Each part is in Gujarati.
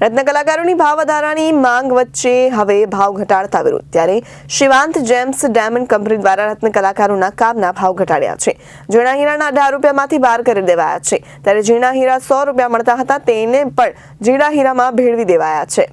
રત્ન કલાકારોની ભાવ વધારાની માંગ વચ્ચે હવે ભાવ ઘટાડતા વિરોધ। ત્યારે શિવાંત જેમ્સ ડાયમંડ કંપની દ્વારા રત્ન કલાકારોના કામના ભાવ ઘટાડ્યા છે। ઝીણા હીરાના 18 રૂપિયામાંથી 12 કરી દેવાયા છે, ત્યારે ઝીણા હીરા 100 રૂપિયા મળતા હતા તેને પણ ઝીણા હીરામાં ભેળવી દેવાયા છે।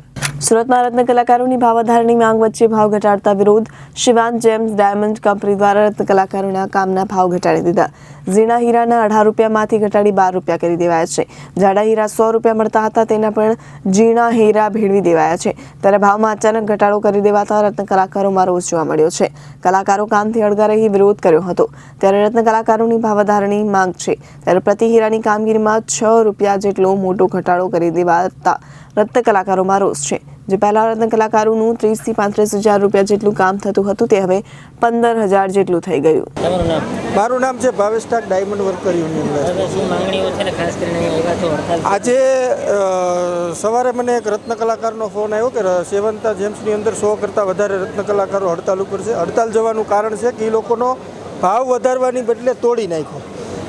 સુરતમાં રત્ન કલાકારોની ભાવ વધારાની માંગ વચ્ચે ભાવ ઘટાડતા વિરોધ। શિવાંત જેમ્સ ડાયમંડ કંપની દ્વારા રત્ન કલાકારોના કામના ભાવ ઘટાડી દીધા। ઝીણા હીરાના 18 રૂપિયામાંથી ઘટાડી 12 રૂપિયા કરી દેવાયા છે। જાડા હીરા 100 રૂપિયા મળતા હતા તેના પણ ઝીણા હીરા ભેળવી દેવાયા છે, ત્યારે ભાવમાં અચાનક ઘટાડો કરી દેવાતા રત્ન કલાકારોમાં રોષ જોવા મળ્યો છે। કલાકારો કામથી અળગા રહી વિરોધ કર્યો હતો, ત્યારે રત્ન કલાકારોની ભાવ વધારાની માંગ છે, ત્યારે પ્રતિ હીરાની કામગીરીમાં 6 રૂપિયા જેટલો મોટો ઘટાડો કરી દેવાતા રત્ન કલાકારોમાં રોષ છે। જે પહેલા રત્ન કલાકારોનું 30 થી 35 હજાર રૂપિયા જેટલું કામ થતું હતું તે હવે 15,000 જેટલું થઈ ગયું। મારું નામ છે Bhavesh Tak, diamond worker union. આજે સવારે મને એક રત્ન કલાકારનો ફોન આવ્યો કે સેવંતા જેમ્સની અંદર 100 કરતાં વધારે રત્ન કલાકારો હડતાલ ઉપર છે। હડતાલ જવાનું કારણ છે કે એ લોકોનો ભાવ વધારવાની બદલે તોડી નાખ્યો।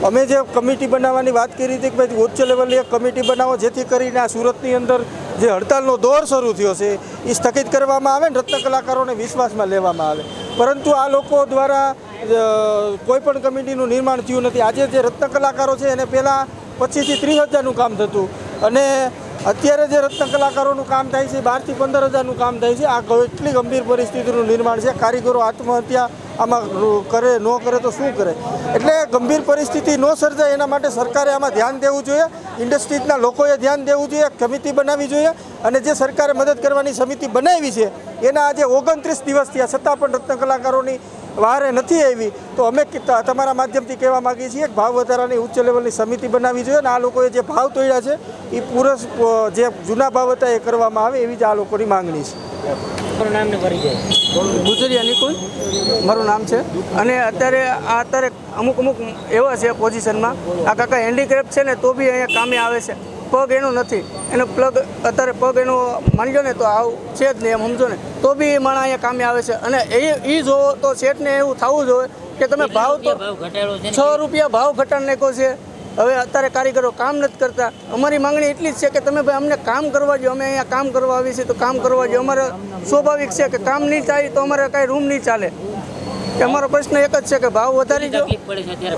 અમે જે કમિટી બનાવવાની વાત કરી હતી કે ભાઈ ઉચ્ચ લેવલે એક કમિટી બનાવો જેથી કરીને આ સુરતની અંદર જે હડતાલનો દોર શરૂ થયો છે એ સ્થગિત કરવામાં આવે ને રત્ન કલાકારોને વિશ્વાસમાં લેવામાં આવે, પરંતુ આ લોકો દ્વારા કોઈ પણ કમિટીનું નિર્માણ થયું નથી। આજે જે રત્ન કલાકારો છે એને પહેલાં 25 થી 30 હજારનું કામ થતું અને અત્યારે જે રત્ન કલાકારોનું કામ થાય છે 12 થી 15 હજારનું કામ થાય છે। આ એટલી ગંભીર પરિસ્થિતિનું નિર્માણ છે। કારીગરો આત્મહત્યા આમાં કરે ન કરે તો શું કરે, એટલે ગંભીર પરિસ્થિતિ ન સર્જાય એના માટે સરકારે આમાં ધ્યાન દેવું જોઈએ। ઇન્ડસ્ટ્રીઝના લોકોએ ધ્યાન દેવું જોઈએ, કમિટી બનાવવી જોઈએ અને જે સરકારે મદદ કરવાની સમિતિ બનાવી છે એના આજે 29 દિવસ થયા છતાં પણ રત્ન કલાકારોની વારે નથી આવી, તો અમે તમારા માધ્યમથી કહેવા માગીએ છીએ કે ભાવ વધારાની ઉચ્ચ લેવલની સમિતિ બનાવવી જોઈએ અને આ લોકોએ જે ભાવ તોડ્યા છે એ પૂરસ જે જૂના ભાવ હતા એ કરવામાં આવે એવી જ આ લોકોની માંગણી છે। ગુજરિયા નિકુલ મારું નામ છે અને અત્યારે અમુક એવા છે પોઝિશનમાં આ કાકા હેન્ડીક્રાફ્ટ છે ને તો બી અહીંયા કામે આવે છે। પગ એનો નથી, એનો પ્લગ અત્યારે પગ એનો માનજો ને તો આવું છે જ નહીં, એમ સમજો ને તો બી એ માણસ અહીંયા કામે આવે છે અને એ જોવો તો શેઠને એવું થવું જોઈએ કે તમે ભાવ તો 6 રૂપિયા ભાવ ઘટાડી નાખ્યો છે। હવે અત્યારે કારીગરો કામ નથી કરતા। અમારી માંગણી એટલી જ છે કે તમે ભાઈ અમને કામ કરવા દો, અમે અહીંયા કામ કરવા આવીએ છીએ તો કામ કરવા દો। અમારે સ્વાભાવિક છે કે કામ નહીં થાય તો અમારે કાંઈ રૂમ નહીં ચાલે, કે અમારો પ્રશ્ન એક જ છે કે ભાવ વધારી દો।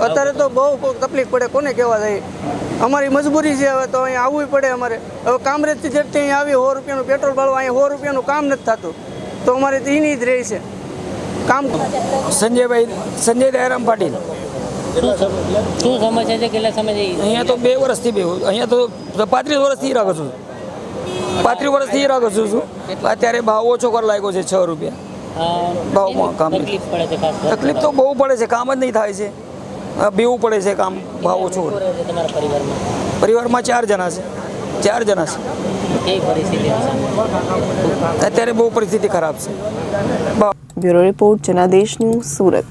અત્યારે તો બહુ તકલીફ પડે, કોને કહેવા જાય, અમારી મજબૂરી છે, હવે તો અહીંયા આવવું પડે અમારે। હવે કામરેજથી જેટલી અહીંયા આવી 100 રૂપિયાનું પેટ્રોલ ભાડું, અહીંયા 100 રૂપિયાનું કામ નથી થતું તો અમારે તો એની જ રહી છે કામ। સંજય દયારામ પાટીલ। શું સમસ્યા છે? કેટલા સમય અહીંયા તો 2 વર્ષથી અહીંયા તો 35 વર્ષથી રાખું છું, 35 વર્ષથી રાખું છું। અત્યારે ભાવ ઓછો કરવા લાગ્યો છે 6 રૂપિયા ભાવમાં કામ। તકલીફ તો બહુ પડે છે, કામ જ નહીં થાય છે, બેવું પડે છે કામ ભાવ ઓછો। પરિવારમાં 4 જણા છે, 4 જણા છે। અત્યારે બહુ પરિસ્થિતિ ખરાબ છે। Bureau report Janadesh news, Surat.